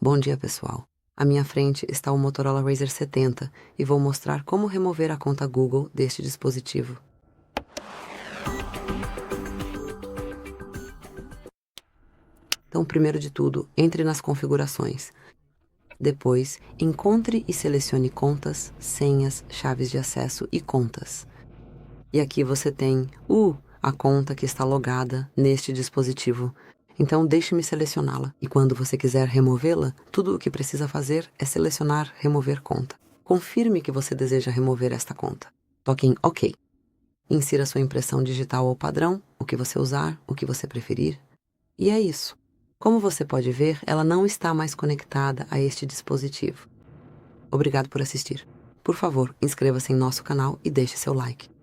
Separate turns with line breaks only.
Bom dia, pessoal. À minha frente está o MOTOROLA Razr 70 e vou mostrar como remover a conta Google deste dispositivo. Então, primeiro de tudo, entre nas configurações. Depois, encontre e selecione Contas, Senhas, Chaves de acesso e Contas. E aqui você tem a conta que está logada neste dispositivo. Então, deixe-me selecioná-la. E quando você quiser removê-la, tudo o que precisa fazer é selecionar Remover Conta. Confirme que você deseja remover esta conta. Toque em OK. Insira sua impressão digital ou padrão, o que você usar, o que você preferir. E é isso. Como você pode ver, ela não está mais conectada a este dispositivo. Obrigado por assistir. Por favor, inscreva-se em nosso canal e deixe seu like.